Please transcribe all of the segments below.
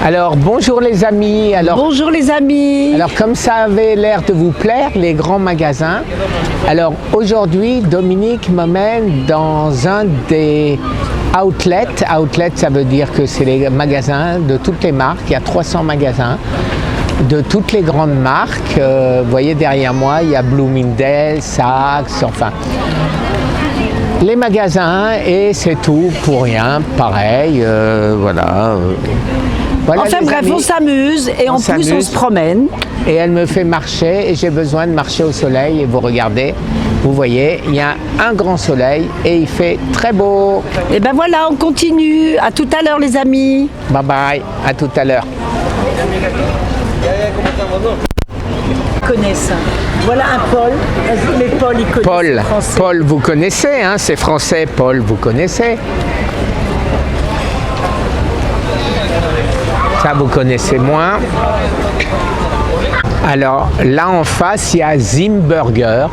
Alors bonjour les amis. Bonjour les amis. Alors comme ça avait l'air de vous plaire, les grands magasins. Alors aujourd'hui, Dominique m'emmène dans un des outlets. Outlet, ça veut dire que c'est les magasins de toutes les marques. Il y a 300 magasins de toutes les grandes marques. Vous voyez derrière moi, il y a Bloomingdale's, Saks, enfin les magasins, et c'est tout pour rien, pareil, voilà. Voilà, enfin bref, amis, on s'amuse et en plus on se promène. Et elle me fait marcher et j'ai besoin de marcher au soleil. Et vous regardez, vous voyez, il y a un grand soleil et il fait très beau. Et ben voilà, on continue. À tout à l'heure les amis. Bye bye, à tout à l'heure. Ils connaissent. Voilà un Paul. Mais Paul, il connaît. Paul, vous connaissez, hein, c'est français. Paul, vous connaissez. Ça, vous connaissez moins. Alors là en face, il y a Zim Burger.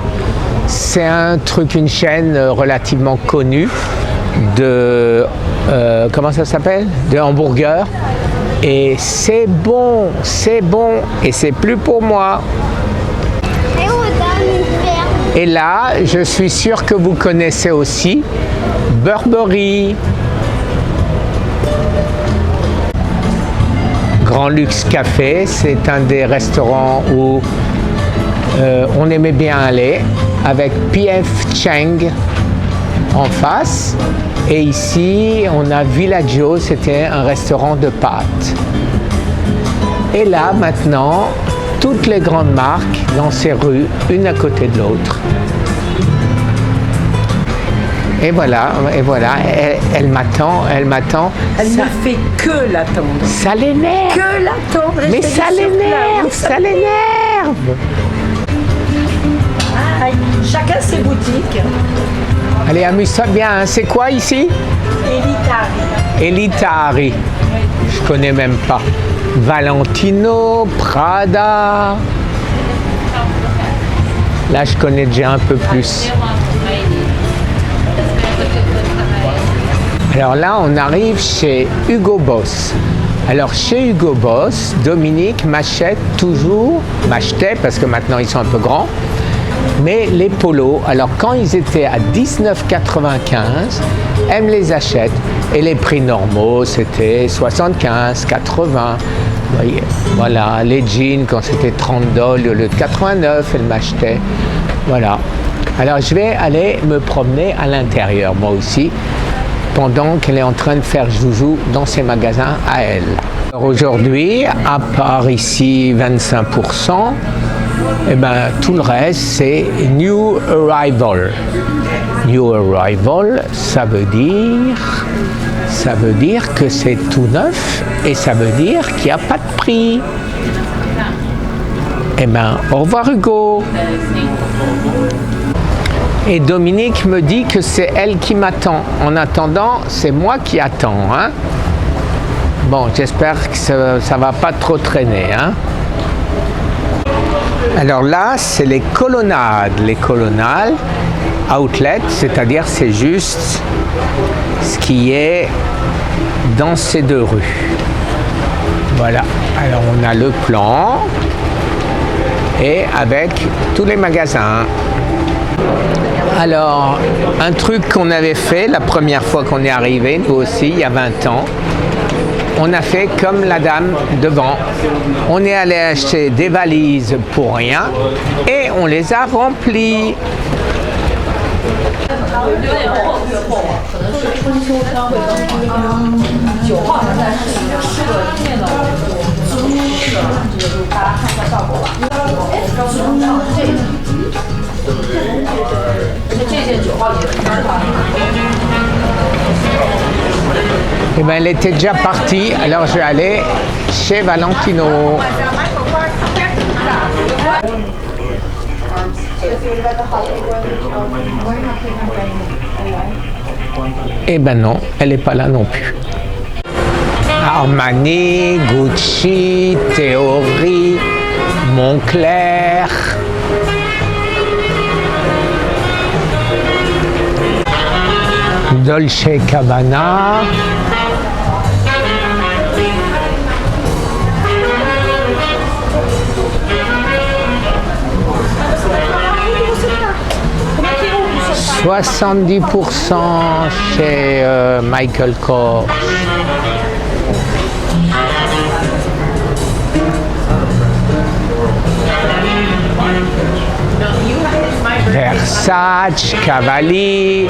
C'est un truc, une chaîne relativement connue de comment ça s'appelle? De hamburgers. Et c'est bon, et c'est plus pour moi. Et là, je suis sûr que vous connaissez aussi Burberry. Grand Luxe Café, c'est un des restaurants où on aimait bien aller, avec P.F. Chang en face. Et ici, on a Villaggio, c'était un restaurant de pâtes. Et là, maintenant, toutes les grandes marques dans ces rues, une à côté de l'autre. Et voilà, elle m'attend. Elle ne fait que l'attendre. Ça l'énerve. Que l'attendre. Mais ça l'énerve. Ah, chacun ses boutiques. Allez, amuse-toi bien. Hein. C'est quoi ici? Elitari. Je connais même pas. Valentino, Prada. Là, je connais déjà un peu plus. Alors là, on arrive chez Hugo Boss. Alors chez Hugo Boss, Dominique m'achetait parce que maintenant ils sont un peu grands, mais les polos, alors quand ils étaient à 19,95, elle me les achète. Et les prix normaux, c'était 75, 80. Vous voyez, voilà, les jeans, quand c'était 30 $ au lieu de 89, elle m'achetait. Voilà. Alors je vais aller me promener à l'intérieur, moi aussi, pendant qu'elle est en train de faire joujou dans ses magasins à elle. Aujourd'hui, à part ici 25%, et ben, tout le reste c'est New Arrival. New Arrival, ça veut dire que c'est tout neuf et ça veut dire qu'il n'y a pas de prix. Eh ben, au revoir Hugo. Et Dominique me dit que c'est elle qui m'attend. En attendant, c'est moi qui attends. Hein? Bon, j'espère que ça ne va pas trop traîner. Hein? Alors là, c'est les colonnades. Les colonnades, outlet, c'est-à-dire c'est juste ce qui est dans ces deux rues. Voilà. Alors on a le plan et avec tous les magasins. Alors, un truc qu'on avait fait la première fois qu'on est arrivé, nous aussi, il y a 20 ans, on a fait comme la dame devant. On est allé acheter des valises pour rien et on les a remplies. Et ben, elle était déjà partie, alors je vais aller chez Valentino. Eh ben non, elle n'est pas là non plus. Armani, Gucci, Theory, Moncler. Dolce Gabbana. 70% chez Michael Kors. Versace, Cavalli.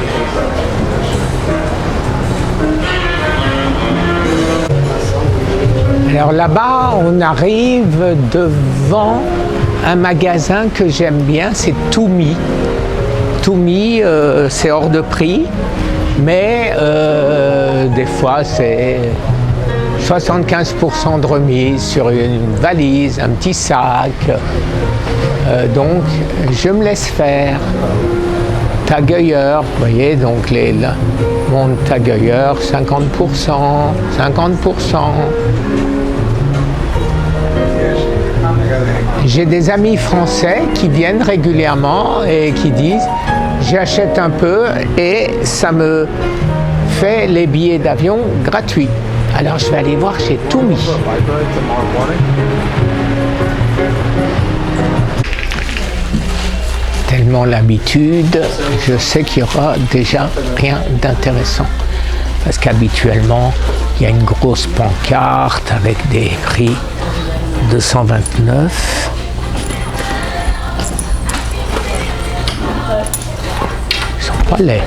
Alors là-bas, on arrive devant un magasin que j'aime bien, c'est Tumi. Tumi, c'est hors de prix, mais des fois c'est 75% de remise sur une valise, un petit sac. Donc je me laisse faire. Tag Heuer, vous voyez, donc mon Tag Heuer, 50%, 50%. J'ai des amis français qui viennent régulièrement et qui disent j'achète un peu et ça me fait les billets d'avion gratuits. Alors je vais aller voir chez Tumi. Tellement l'habitude, je sais qu'il y aura déjà rien d'intéressant. Parce qu'habituellement, il y a une grosse pancarte avec des prix 229. Ils sont pas laids.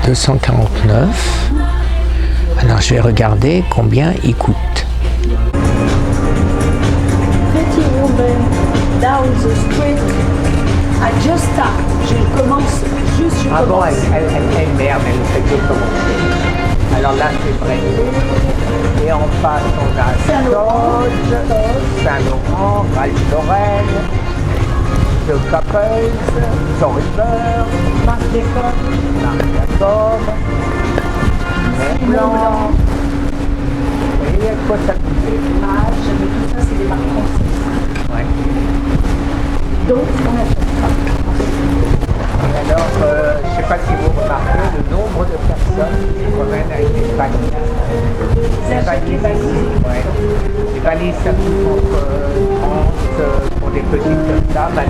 « 249. Alors je vais regarder combien ils coûtent. Pretty woman down the street. I just start. Je commence juste. Ah bon, elle merde, elle fait que commencer. Alors là, c'est vrai. Et en face, on a Saint-Laurent, Ralph Lauren, The Couples, River, Marc Jacob, Blanc. Vous voyez à quoi ça coûte? Mais tout ça, c'est des marques françaises. Ouais. Donc, on achète ça. Et alors, je ne sais pas si vous remarquez le nombre de personnes qui se promènent avec des valises. Des valises, ouais. Les valises, ça coûte entre 30 pour des petites comme ça, 25.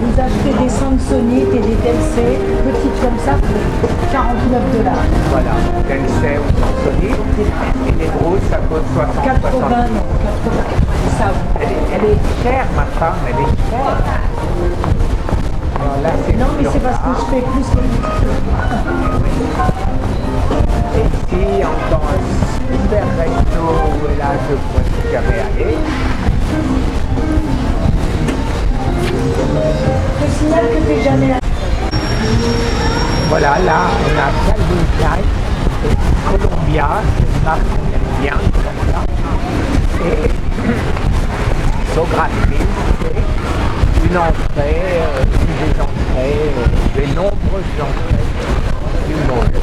Vous achetez des Samsonite et des Delsey, petites comme ça, pour $49. Voilà, Delsey ou Samsonite. Et les grosses, ça coûte 60. 80, non, 80. Ça, Elle est chère, ma femme, elle est chère. Alors là, non, mais c'est parce que je fais plus que Et ici, encore un super resto où là, je ne pourrais jamais aller. Je signale que tu n'es jamais là. Voilà, là, on a Calvin Klein et Columbia, c'est une marque qu'on aime bien, comme ça. Et Sography, c'est une entrée, des entrées, des nombreuses entrées du monde.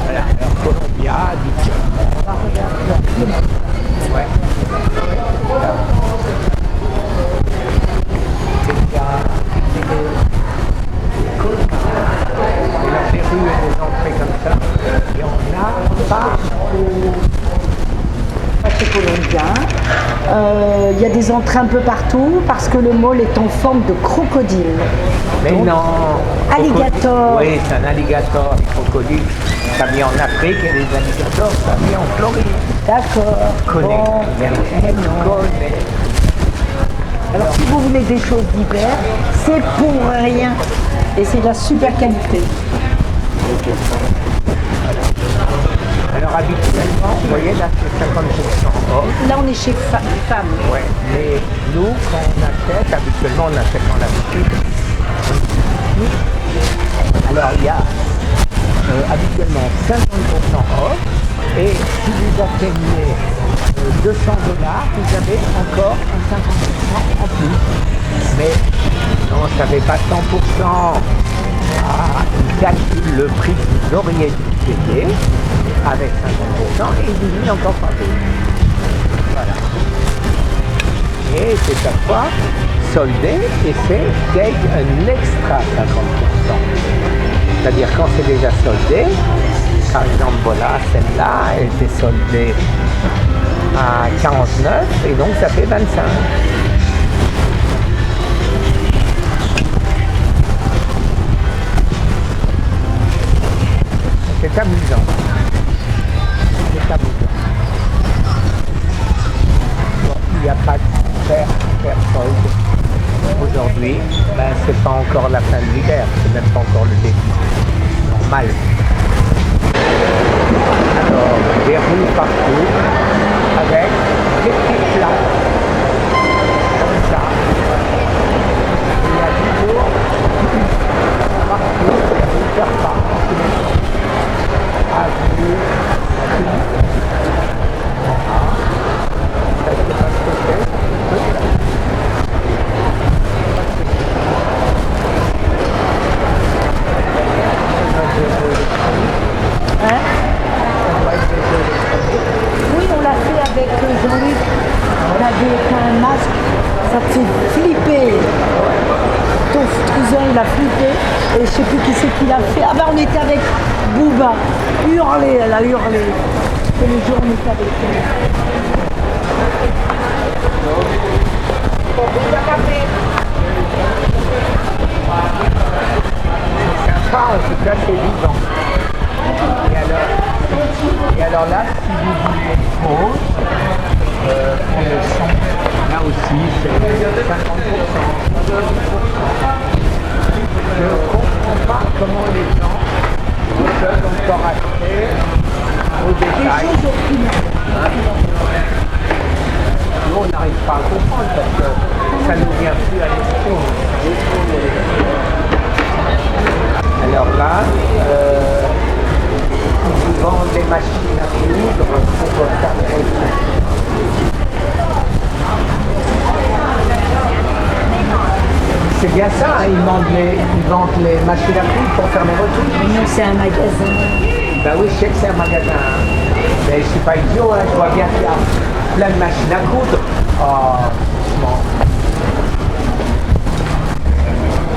Voilà, alors Columbia, habituellement. On va regarder. Ouais. Voilà. Et là, des rues et des entrées comme ça. Et on a partout. C'est Columbia. Il y a des entrées un peu partout parce que le mall est en forme de crocodile. Mais donc, non. Alligator. Oui, c'est un alligator, les crocodiles. Ça vient en Afrique et les alligators, ça vient en Floride. D'accord. Connais. Bon. Connais. Alors si vous voulez des choses d'hiver, c'est pour rien. Et c'est de la super qualité. Alors habituellement, vous voyez là c'est 50% off. Là on est chez femmes. Ouais, mais nous quand on achète, habituellement on achète dans la boutique. Alors il y a habituellement 50% off et si vous atteignez $200, vous avez encore un 50% en plus. Mais non, ça ne fait pas 100%. Ah, il calcule le prix que vous auriez dû payer avec 50% et il diminue encore par deux. Voilà. Et c'est chaque fois soldé et c'est take un extra 50%. C'est-à-dire quand c'est déjà soldé, par exemple voilà celle-là, elle était soldée à 49 et donc ça fait 25. C'est amusant. C'est amusant. Bon, il n'y a pas de super solde. Aujourd'hui, ben, c'est pas encore la fin de l'hiver, c'est même pas encore le début. Normal. Alors, des rues partout, avec des petites places, comme ça. Il y a toujours partout, faire part. Avenue, ça, je sais pas ce que c'est. Hein? Oui, on l'a fait avec Jean-Luc. On avait un masque, ça te fait flipper. Ton cousin, il a flippé. Et je sais plus qui c'est qui l'a fait. Ah ben on était avec Bouba. Hurlé, elle a hurlé. Et le jour on était avec elle. C'est sympa, en tout cas, c'est vivant. Et alors là, si vous voulez une pause, pour le son, là aussi, c'est 50%. Je ne comprends pas comment les gens peuvent encore acheter au détail. Nous, on n'arrive pas à comprendre parce que ça ne nous vient plus à l'esprit. Alors là, ils vendent des machines à coudre pour faire des reçus. C'est bien ça, hein, ils vendent les machines à coudre pour faire des reçus. Mais nous, c'est un magasin. Ben oui, je sais que c'est un magasin. Mais je ne suis pas idiot, hein, je vois bien qu'il y a plein de machines à coudre. Oh, doucement.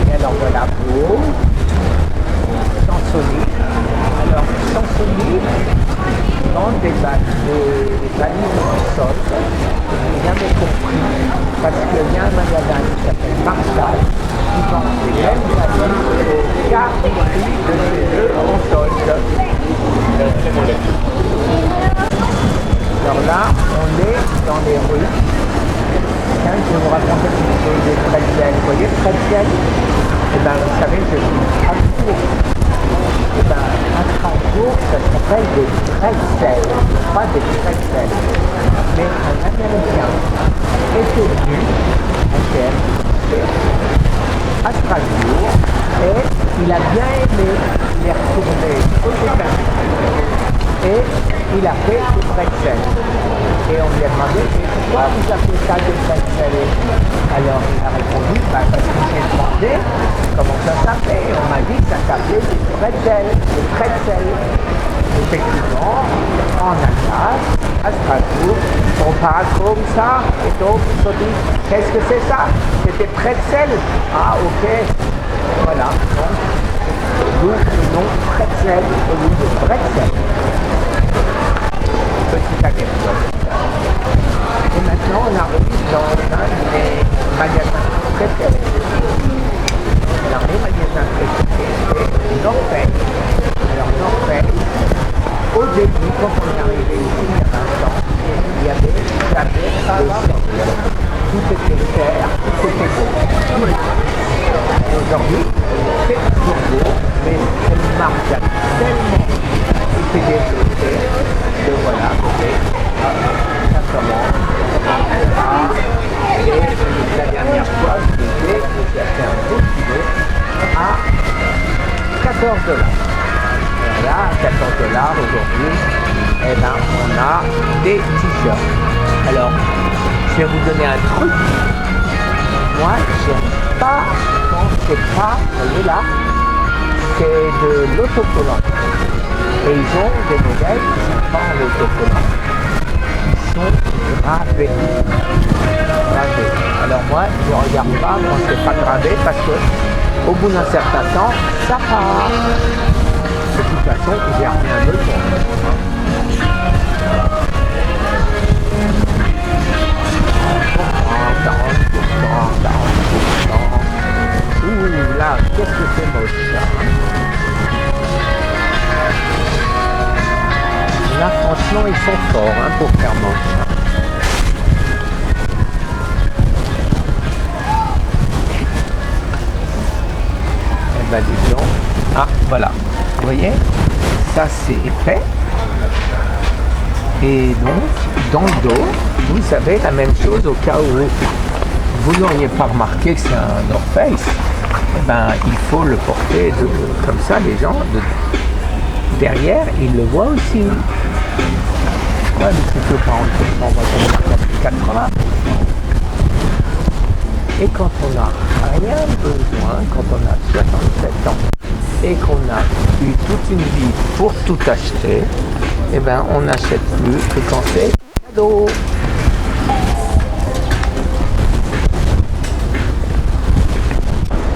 Et alors voilà pour Sansonite. Alors Sansonite, ils vendent des valises en sol. Je n'ai jamais compris. Parce qu'il y a un magasin qui s'appelle Marshall qui vend des mêmes valises au quart du prix de ces jeux en solde. Alors là, on est dans les rues. Tiens, je vais vous raconter une chose des pretzels. Vous voyez, pretzel, eh ben, vous savez, je suis à Strasbourg. Eh ben, à Strasbourg, ça s'appelle des pretzels, pas des pretzels. Mais un Américain était venu à Strasbourg et il a bien aimé les retourner aux États-Unis. Et il a fait des pretzels. Et on lui a demandé, mais pourquoi vous appelez ça des pretzels? Alors il a répondu, parce que j'ai demandé comment ça s'appelait. On m'a dit que ça s'appelait des pretzels. Des pretzels. Effectivement, en Alsace, à Strasbourg, on parle comme ça, et donc on se dit, qu'est-ce que c'est ça? C'est des pretzels. Ah ok, voilà, donc d'où le nom pretzel au lieu de pretzel. Petite anecdote. Et maintenant on arrive dans un des magasins préférés. Alors les magasins préférés, c'est Norvège. Alors Norvège, au début, quand on est arrivé ici il y a 20 ans, il y avait jamais de solde. Tout était cher, tout était beau. Et aujourd'hui, c'est toujours beau, mais cette marque a tellement été développée que voilà, ça commence à... Et la dernière fois, j'ai acheté un beau kilo à 14 $. Là, à 14 $ aujourd'hui, eh ben, on a des t-shirts. Alors, je vais vous donner un truc. Moi, j'aime pas quand c'est pas, vous voyez là, c'est de l'autocollant. Et ils ont des modèles qui ne sont pas en autocollant. Ils sont gravés. Alors moi, je ne regarde pas quand c'est pas gravé parce que au bout d'un certain temps, ça part. De toute façon, j'ai rien besoin. Ouh là, qu'est-ce que c'est moche ça. Là franchement ils sont forts hein, pour faire moche. Eh ben dis donc. Ah voilà. Vous voyez, ça c'est épais. Et donc dans le dos, vous avez la même chose au cas où vous n'auriez pas remarqué que c'est un North Face. Eh ben, il faut le porter comme ça, les gens derrière, ils le voient aussi. Ouais, mais c'est que 40%, on va tomber à 80. Et quand on n'a rien besoin, quand on a 67 ans et qu'on a eu toute une vie pour tout acheter, eh ben, on n'achète plus que quand c'est cadeau.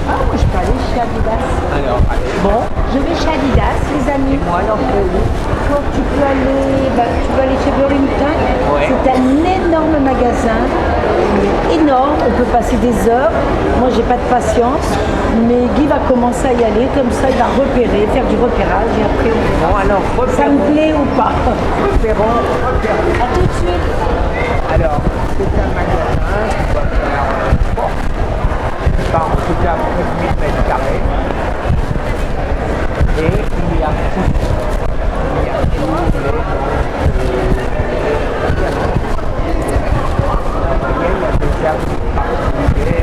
Moi, je peux aller chez Adidas. Alors, allez. Bon, je vais chez Adidas, les amis. Moi, alors, Quand tu peux aller chez Burlington. Ouais. C'est un énorme magasin, énorme. On peut passer des heures. Moi, j'ai pas de patience, mais Guy va commencer à y aller. Comme ça, il va repérer, faire du repérage et après, on verra. bon, alors, Ça me plaît ou pas. repérons. À tout de suite. Alors, c'est un magasin qui va faire, pas en tout cas 1000 mètres carrés. Et il y a tout. Il y a tout. Il y a déjà particulier.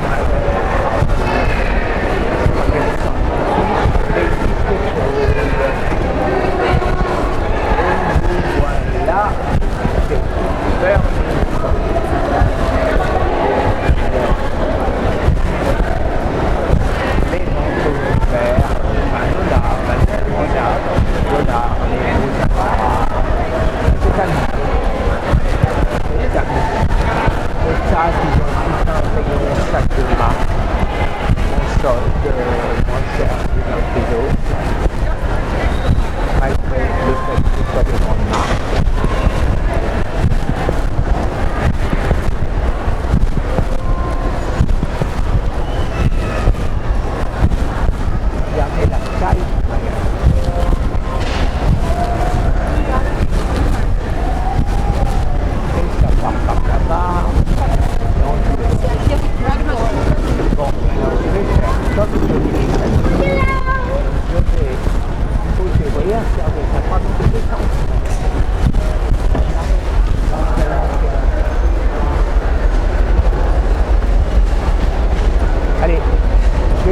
Voilà. C'est super.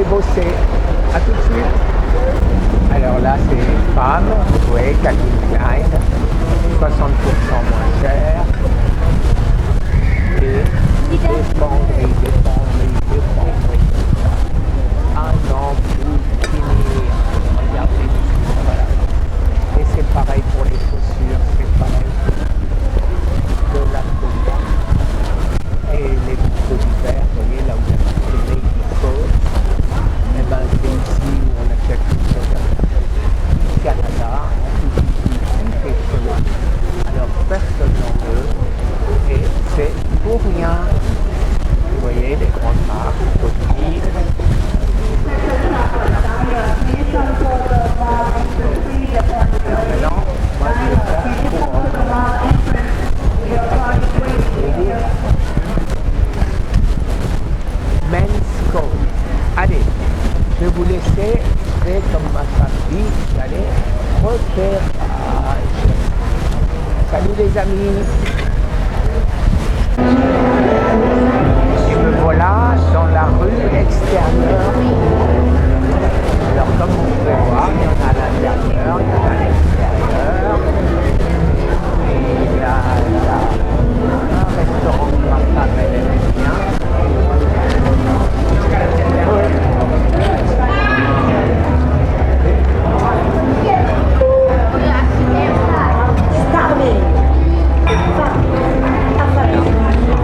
Bosser. À tout de suite. Alors là, c'est femme, oui, Calvin Klein, 60% moins cher. Et défendrez. Un an pour finir. Regardez, voilà. Et c'est pareil pour les chaussures, c'est pareil. De la folie. Et les boucles d'hiver, vous voyez, là où il y a les Navy Coats. Eh ben, c'est ici où on achète tout ça. Canada, tout est chaud. Alors personne n'en veut. Et c'est pour rien. Vous voyez les grandes marques, Coty. Maintenant, moi je vais faire pour Men's Coat. Allez, je vais vous laisser, et comme ma femme dit, allez, repérage. Salut les amis. Et me voilà dans la rue extérieure. Alors comme vous pouvez voir, il y en a à l'intérieur, il y en a à l'extérieur. Et il y a un restaurant que ma femme elle aime bien.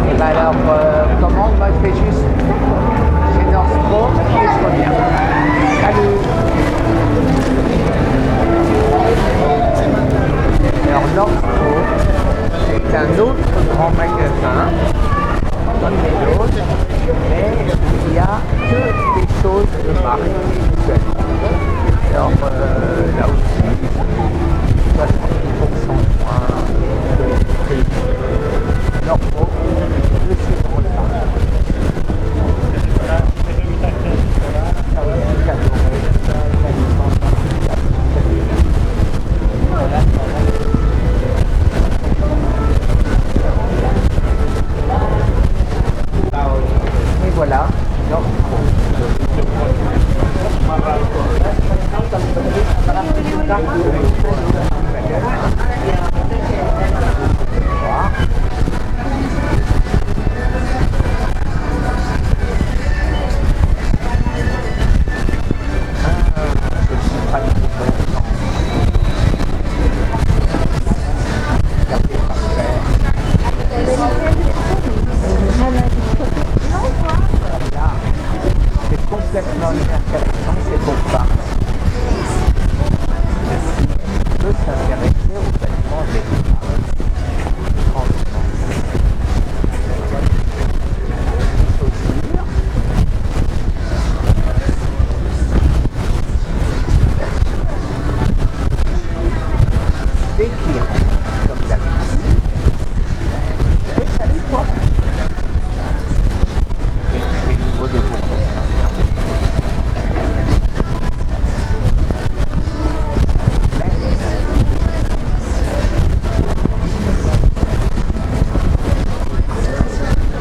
Et ben alors, commande, moi je fais juste chez Nordstrom et je reviens. Salut. C'est complètement inintéressant, c'est pour ça. On peut s'intéresser aux vêtements des femmes. Franchement. Les chaussures. Des clients, comme d'habitude. Et ça dépend. Et au niveau des bourreaux.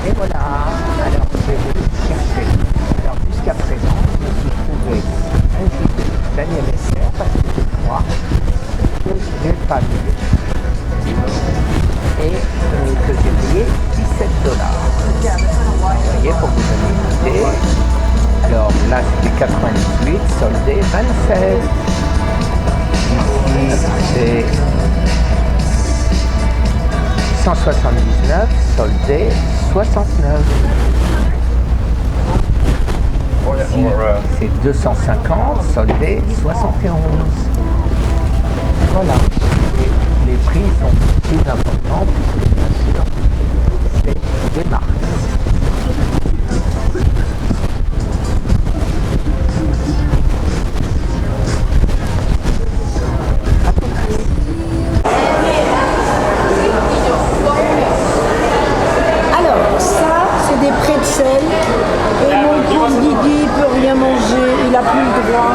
Et voilà, alors je vais vous chercher. Alors jusqu'à présent, je me suis trouvé un gilet Daniel Esser parce que c'est froid, que je n'ai pas vu et que j'ai payé $17. Vous voyez, pour vous donner une idée. Alors là c'était 98, soldé 27. Ici c'est 179, soldé 69. Ici, c'est 250, soldé 71. Voilà. Et les prix sont plus importants puisque bien sûr, c'est des marques. Alors, ça, c'est des pretzels. Et mon pauvre Guigui, il peut rien manger, il n'a plus le droit.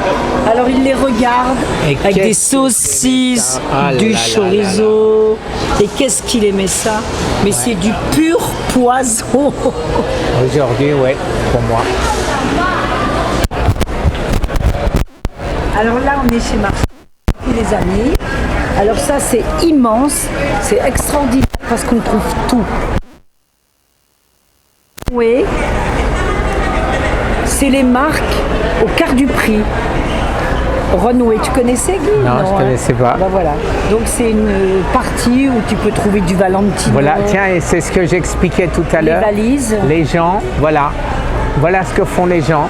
Alors, il les regarde Et avec des qu'est-ce que saucisses, c'est que ça? Ah du là là chorizo. Et qu'est-ce qu'il aimait ça? Mais c'est du pur poison. Aujourd'hui, ouais, pour moi. Alors là, on est chez Marseille, les amis. Alors ça, c'est immense, c'est extraordinaire parce qu'on trouve tout. Oui, c'est les marques au quart du prix. Runway, tu connaissais Guy? Non, je connaissais pas. Ben voilà. Donc c'est une partie où tu peux trouver du Valentino. Voilà, tiens, et c'est ce que j'expliquais tout à Les l'heure. valises. Les gens, voilà. Voilà ce que font les gens.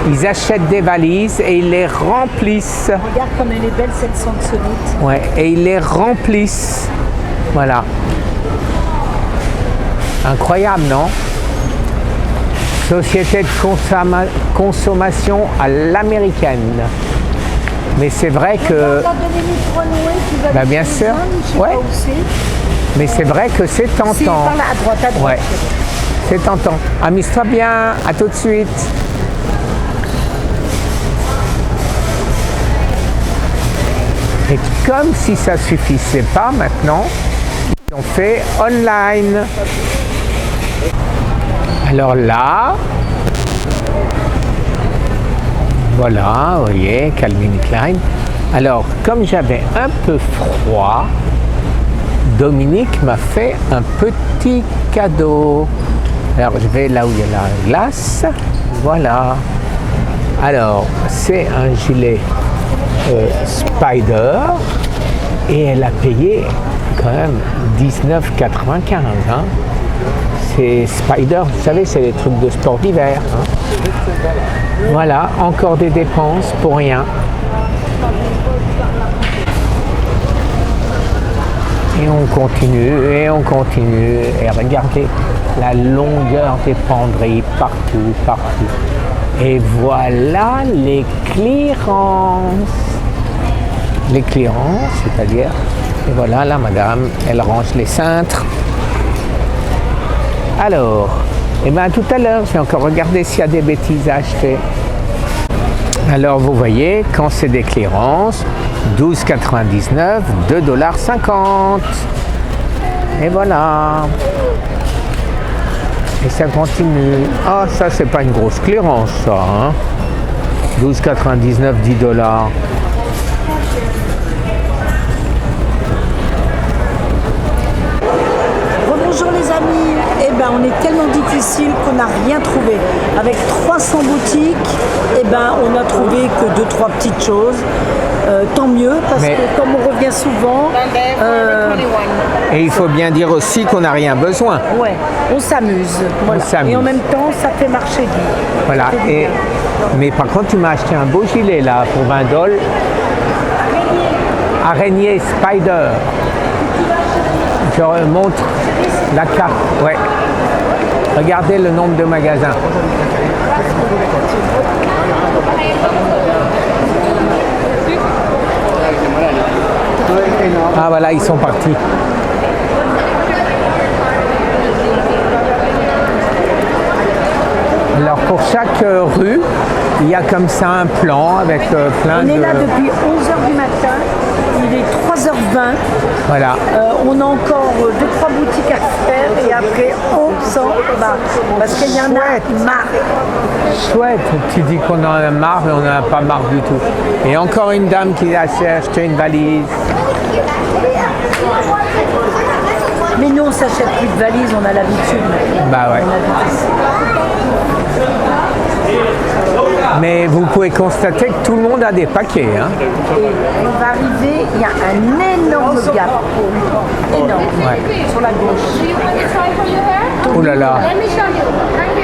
Ils achètent des valises et ils les remplissent. Regarde comme elle est belle cette Samsonite. Ouais, et ils les remplissent. Voilà. Incroyable, non? Société de consommation à l'américaine. Mais c'est vrai que... Regarde la Dominique Runway, tu vas Bah, aller bien chez sûr. les hommes, je sais Ouais. pas où c'est. Mais c'est vrai que c'est C'est tentant. par là, à droite, à droite. Ouais, c'est tentant. Amuse-toi bien, à tout de suite. Et comme si ça suffisait pas maintenant, ils ont fait online. Alors là, voilà, vous voyez, Calvin Klein. Alors, comme j'avais un peu froid, Dominique m'a fait un petit cadeau. Alors, je vais là où il y a la glace. Voilà. Alors, c'est un gilet Spider et elle a payé quand même $19,95. Hein. C'est Spider, vous savez, c'est les trucs de sport d'hiver. Hein. Voilà, encore des dépenses pour rien. Et on continue, et on continue. Et regardez la longueur des penderies partout, partout. Et voilà les clearances. Les clearances, c'est-à-dire, et voilà, la madame, elle range les cintres. Alors, et bien tout à l'heure, je vais encore regarder s'il y a des bêtises à acheter. Alors, vous voyez, quand c'est des clearances, $12,99, $2,50. Et voilà. Et ça continue. Ah, ça, c'est pas une grosse clearance, ça. Hein. $12,99, $10. ben, on est tellement difficile qu'on n'a rien trouvé. Avec 300 boutiques, eh ben, on n'a trouvé que 2-3 petites choses. Tant mieux, parce que comme on revient souvent, Et il faut bien dire aussi qu'on n'a rien besoin. ouais, on s'amuse. Voilà. s'amuse. Et en même temps, ça fait marcher vite. Voilà. Ça fait du Et, bien. mais par contre, tu m'as acheté un beau gilet là pour 20 $. Araignée Spider. Je montre la carte. Ouais. Regardez le nombre de magasins. Ah voilà, ils sont partis. Alors pour chaque rue, il y a comme ça un plan avec plein On de... est là depuis 11h du matin, il est 3h20. Voilà. On a encore 2-3 boutiques à faire et après on s'en va. Parce qu'il y en a marre. Chouette, tu dis qu'on en a marre, mais on n'en a pas marre du tout. Et encore une dame qui a acheté une valise. Mais nous on s'achète plus de valises, on a l'habitude. Bah ouais. On habite ici. Mais vous pouvez constater que tout le monde a des paquets. Hein. Et on va arriver, il y a un énorme gap. Énorme. Ouais. Sur la gauche. Oh là là.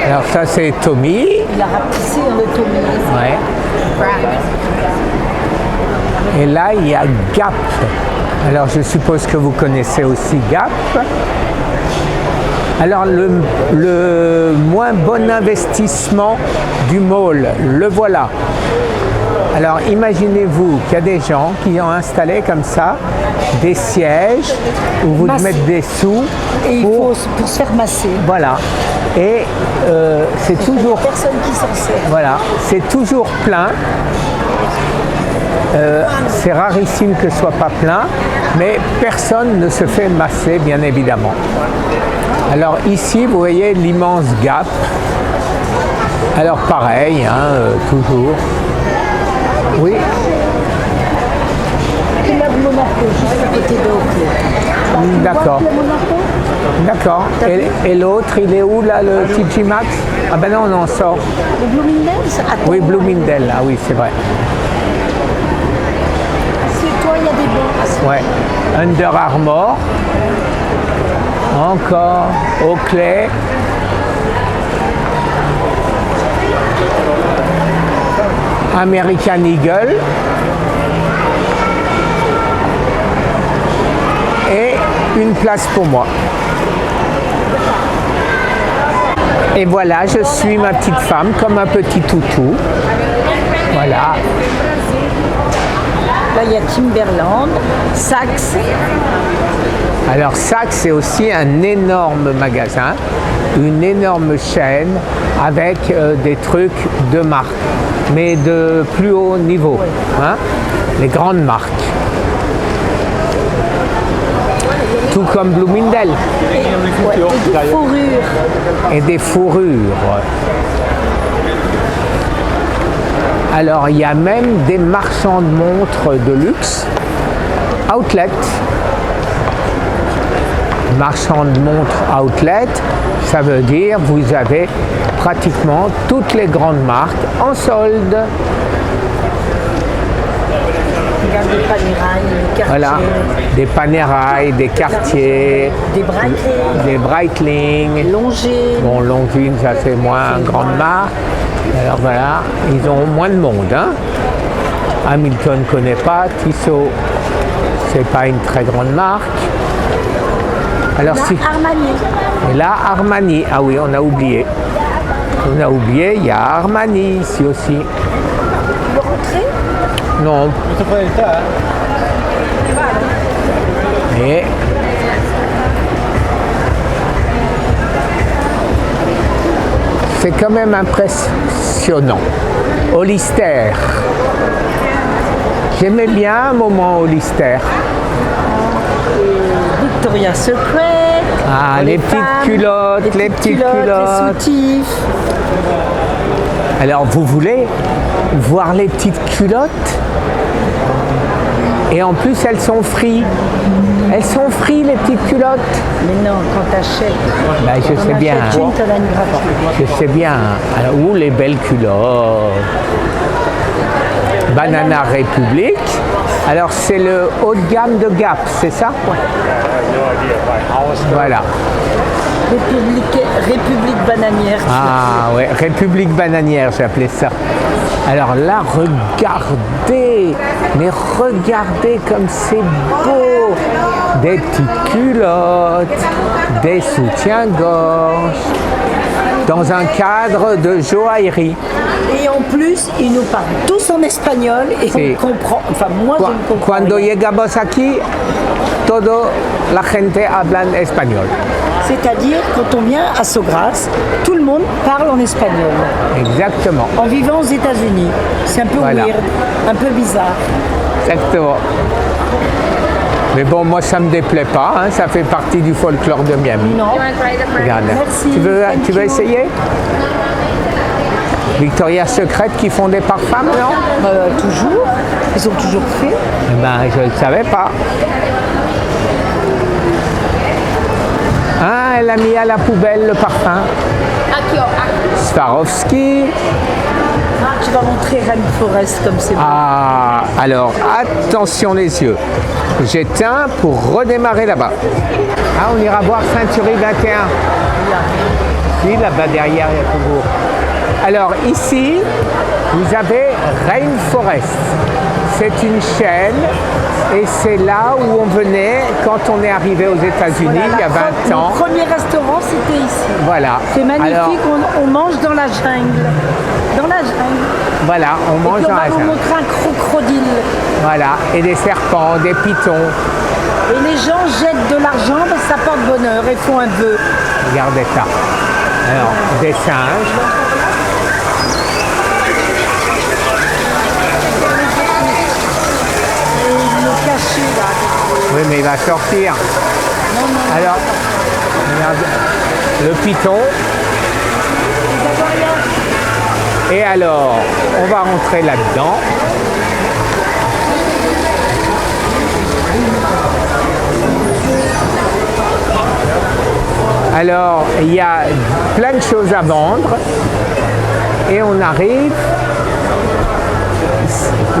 Alors ça c'est Tommy. Il a rapetissé en autonomie. Ouais. Et là il y a Gap. Alors je suppose que vous connaissez aussi Gap. Alors le moins bon investissement du mall, le voilà. Alors imaginez-vous qu'il y a des gens qui ont installé comme ça des sièges où vous Masse. mettez des sous Et il faut pour se faire masser. voilà. Et c'est toujours Personne qui s'en sert. voilà, c'est toujours plein. C'est rarissime que ce soit pas plein, mais personne ne se fait masser, bien évidemment. Alors ici, vous voyez l'immense Gap. Alors pareil, hein, toujours. Oui, Il a de Monaco, juste à côté de Oakley. d'accord. Le Monaco, D'accord. Et l'autre, il est où là, le TG Maxx? Ah ben non, on en sort. le Bloomingdale's. Attends, Oui, Bloomingdale, ah oui, c'est vrai. C'est toi, il y a des bons. Ouais. Under Armour. Encore. Oakley. American Eagle. Et une place pour moi. Et voilà, je suis ma petite femme comme un petit toutou. Voilà. Là, il y a Timberland, Saks. Alors Saks, c'est aussi un énorme magasin, une énorme chaîne avec des trucs de marque, mais de plus haut niveau, hein, les grandes marques. Tout comme Bloomingdale Ouais, et des fourrures. et des fourrures. Alors il y a même des marchands de montres de luxe, outlet. Marchand de montres outlet, ça veut dire vous avez pratiquement toutes les grandes marques en solde. Regarde des Panerai, des Cartier, Voilà, des Panerai, des Cartier, des Breitling, des Breitling. Longines. Bon, Longines, ça c'est moins une grande marque. Alors voilà, ils ont moins de monde. Hein. Hamilton ne connaît pas, Tissot, c'est pas une très grande marque. Alors Là, si... Armani. Et là, Armani, ah oui, on a oublié. On a oublié, il y a Armani ici aussi. Tu veux rentrer? Non. Et c'est quand même impressionnant. Hollister. J'aimais bien un moment Hollister. Victoria's Secret. Ah, pour les petites femmes, culottes, les petites culottes. Les soutifs. Alors, vous voulez voir les petites culottes? Et en plus, elles sont frites. Elles sont frites, les petites culottes. Mais non, quand t'achètes, Ben, je sais bien. une, t'en as une gratuite. Je sais bien. Alors, où les belles culottes? Banana République. Alors, c'est le haut de gamme de Gap, c'est ça? Voilà. République bananière. Ah ouais, République bananière, j'ai appelé ça. Alors là, regardez, mais regardez comme c'est beau. Des petites culottes, des soutiens-gorge, dans un cadre de joaillerie. Et en plus, ils nous parlent tous en espagnol et Si. on comprend. Enfin, moi, je ne comprends Cuando rien. llegamos aquí, todo la gente habla en espagnol. C'est-à-dire, quand on vient à Sogras, tout le monde parle en espagnol. Exactement, En vivant aux États-Unis. C'est un peu Voilà. weird, un peu bizarre. exactement. Mais bon, moi, ça me déplaît pas, hein, ça fait partie du folklore de Miami. Non. Regarde. Merci, Tu veux thank you. essayer? Victoria's Secret qui font des parfums, non? Toujours. Ils ont toujours fait. Eh ben, je ne le savais pas. Ah, elle a mis à la poubelle le parfum. Swarovski. Tu vas montrer Rainforest comme c'est beau. Ah, alors, attention les yeux. J'éteins pour redémarrer là-bas. Ah, on ira voir Century 21. Oui, là-bas derrière, il y a toujours. Alors, ici, vous avez Rainforest. C'est une chaîne et c'est là où on venait quand on est arrivé aux États-Unis il y a 20 ans. Le premier restaurant, c'était ici. Voilà. C'est magnifique, Alors, on mange dans la jungle. Dans la jungle. voilà, on Et mange puis on dans va la vous jungle. montrer un crocodile. Voilà, et des serpents, des pitons. Et les gens jettent de l'argent parce que ça porte bonheur et font un vœu. Regardez ça. Alors, des singes. Et ils l'ont caché là. Oui, mais il va sortir. Alors, regarde, le python. Et alors, on va rentrer là-dedans. Alors, il y a plein de choses à vendre. Et on arrive.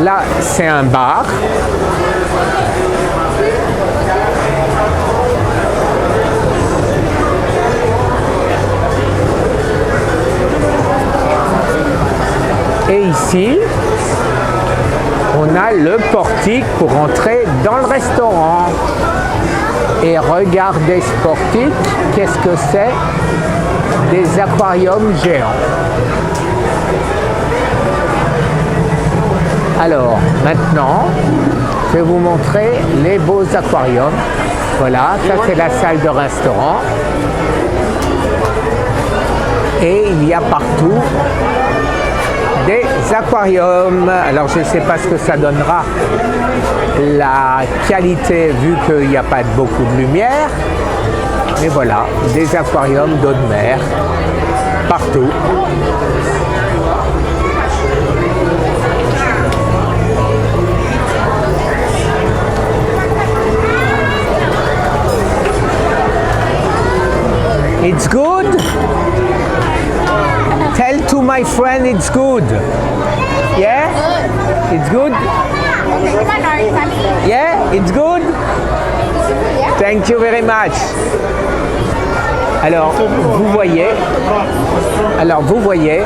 Là, c'est un bar. Et ici, on a le portique pour entrer dans le restaurant. Et regardez ce portique, qu'est-ce que c'est? Des aquariums géants. Alors, maintenant, je vais vous montrer les beaux aquariums. Voilà, ça c'est la salle de restaurant. Et il y a partout des aquariums. Alors je ne sais pas ce que ça donnera la qualité vu qu'il n'y a pas beaucoup de lumière. Mais voilà, des aquariums d'eau de mer partout. It's good? Tell to my friend it's good. Yeah? It's good? Yeah? It's good? Thank you very much. Alors, vous voyez,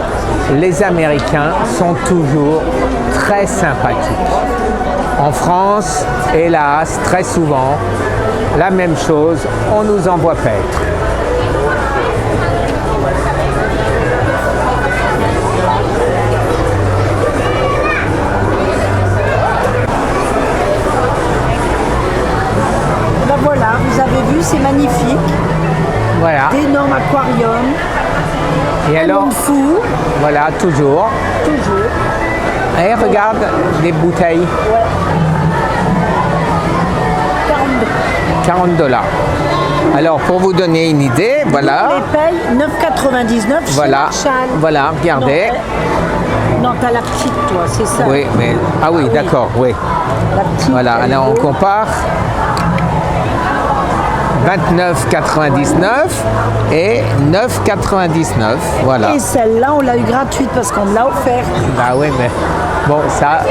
les Américains sont toujours très sympathiques. En France, hélas, très souvent, la même chose, on nous envoie paître. Ben voilà, vous avez vu, c'est magnifique. Voilà. D'énormes aquariums. Et Un alors, monde fou, voilà, toujours. toujours. Et regarde des bouteilles. 42. $40. Alors, pour vous donner une idée, voilà. On les paye 9,99 chez Voilà, Marshall. voilà, regardez. Non, t'as la petite, toi, c'est ça. Oui, mais... Ah oui, d'accord, oui. La petite. Voilà, elle est alors on beau. compare. 29,99 et 9,99. Voilà. Et celle-là, on l'a eu gratuite parce qu'on me l'a offert. Bah oui, mais bon,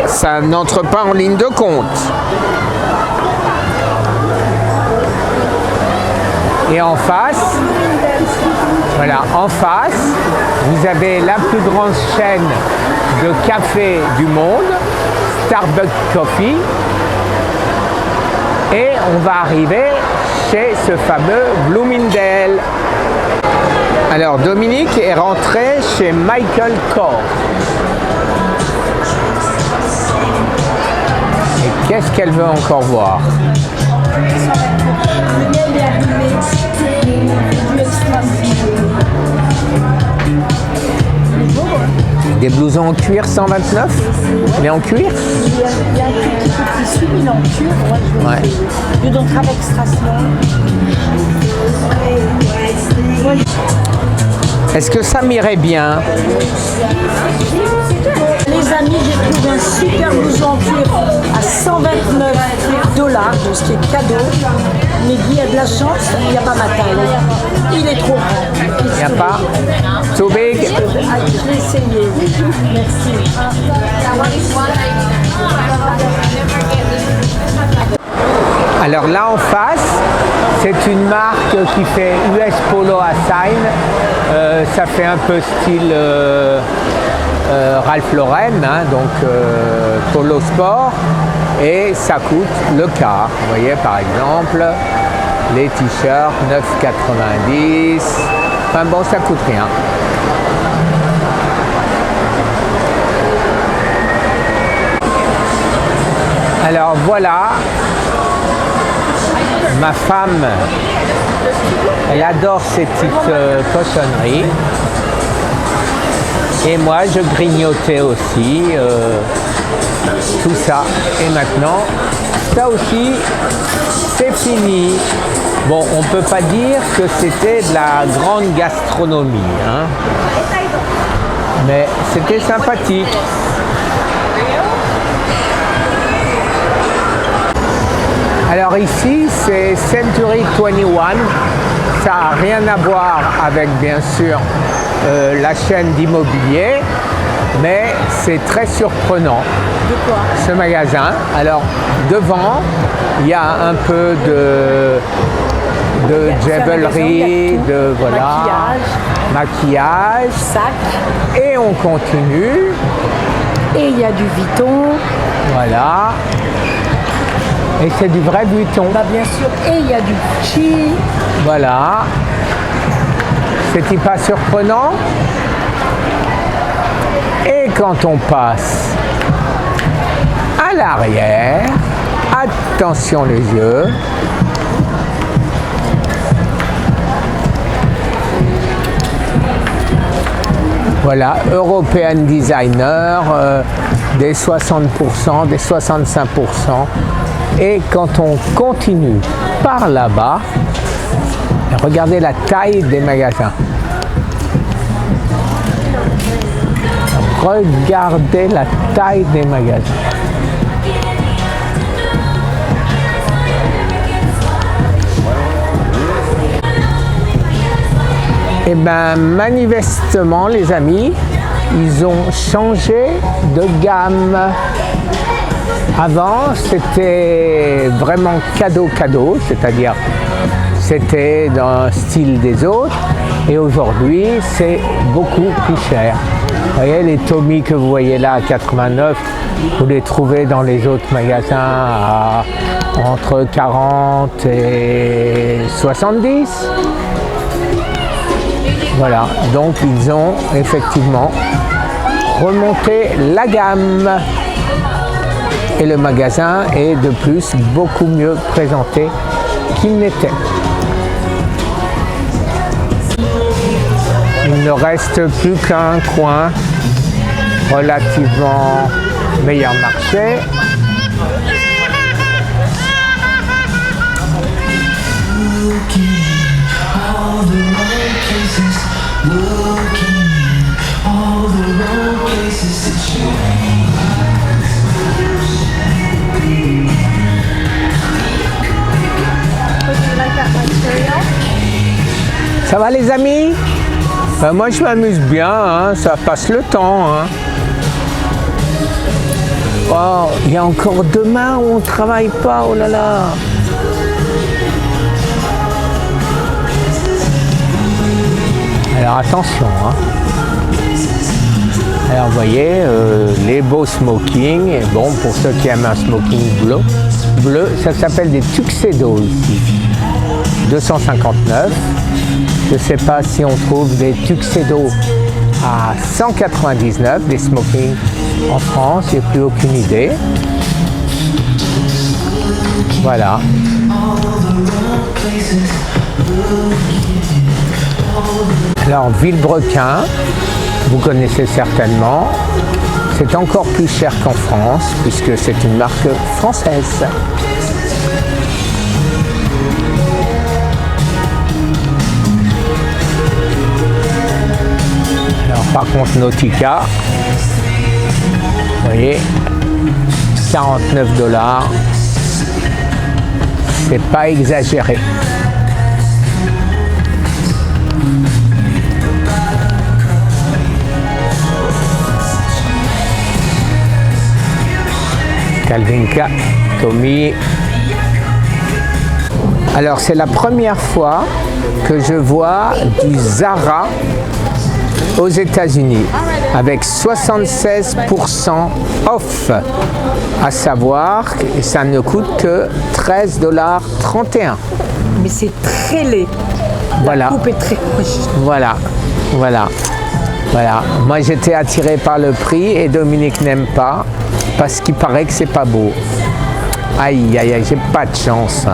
ça n'entre pas en ligne de compte. Et en face, voilà, en face, vous avez la plus grande chaîne de café du monde, Starbucks Coffee. Et on va arriver chez ce fameux Bloomingdale. Alors Dominique est rentré chez Michael Kors. Et qu'est-ce qu'elle veut encore voir? Des blousons en cuir 129? Mais en cuir? Il y a un petit tissu, il est en cuir. Moi, je Ouais. veux donc avec extraction. Est-ce que ça m'irait bien? Les amis, j'ai trouvé un super blouson en cuir à $129, donc ce qui est cadeau. Mais Guy a de la chance, il n'y a pas ma taille. Il est trop grand. Il n'y a pas? Too big? Ah, je l'ai essayé. Merci. Alors là en face, c'est une marque qui fait US Polo à Sign. Ça fait un peu style Ralph Lauren, hein, donc Polo Sport. Et ça coûte le quart. Vous voyez par exemple, les t-shirts 9,90. Enfin bon, ça coûte rien. Alors voilà, ma femme, elle adore ces petites cochonneries. Et moi, je grignotais aussi tout ça. Et maintenant, ça aussi, c'est fini. Bon, on ne peut pas dire que c'était de la grande gastronomie, hein, mais c'était sympathique. Alors ici, c'est Century 21. Ça n'a rien à voir avec, bien sûr, la chaîne d'immobilier, mais c'est très surprenant. De quoi? Ce magasin. Alors, devant, il y a un peu de jewelry, de voilà, maquillage, sac. et on continue. Et il y a du Vuitton. Voilà. Et c'est du vrai Vuitton. Bah bien sûr. Et il y a du Gucci. Voilà. C'est-il pas surprenant? Et quand on passe à l'arrière, attention les yeux. Voilà, European Designer, des 60%, des 65%. Et quand on continue par là-bas, regardez la taille des magasins. Regardez la taille des magasins. Et bien, manifestement, les amis, ils ont changé de gamme. Avant, c'était vraiment cadeau, c'est-à-dire c'était dans le style des autres. Et aujourd'hui, c'est beaucoup plus cher. Vous voyez, les Tommy que vous voyez là à 89, vous les trouvez dans les autres magasins à entre 40 et 70. Voilà, donc ils ont effectivement remonté la gamme. Et le magasin est de plus beaucoup mieux présenté qu'il n'était. Il ne reste plus qu'un coin relativement meilleur marché. Ça va les amis? Ben, moi je m'amuse bien, hein, ça passe le temps. Hein. Oh, il y a encore demain où on ne travaille pas, oh là là. Alors attention, hein. Alors vous voyez, les beaux smokings, et bon pour ceux qui aiment un smoking bleu, ça s'appelle des tuxedos ici. 259. Je ne sais pas si on trouve des tuxedos à 199, des smokings en France, j'ai plus aucune idée. Voilà. Alors Villebrequin, vous connaissez certainement, c'est encore plus cher qu'en France puisque c'est une marque française. Alors par contre Nautica, vous voyez, 49 $, c'est pas exagéré. Calvin Klein, Tommy. Alors c'est la première fois que je vois du Zara aux États-Unis avec 76% off, à savoir que ça ne coûte que 13,31 $. Mais c'est très laid. Voilà. La coupe est très moche. Voilà, voilà, voilà. Moi j'étais attiré par le prix et Dominique n'aime pas parce qu'il paraît que c'est pas beau. Aïe, aïe, aïe, j'ai pas de chance.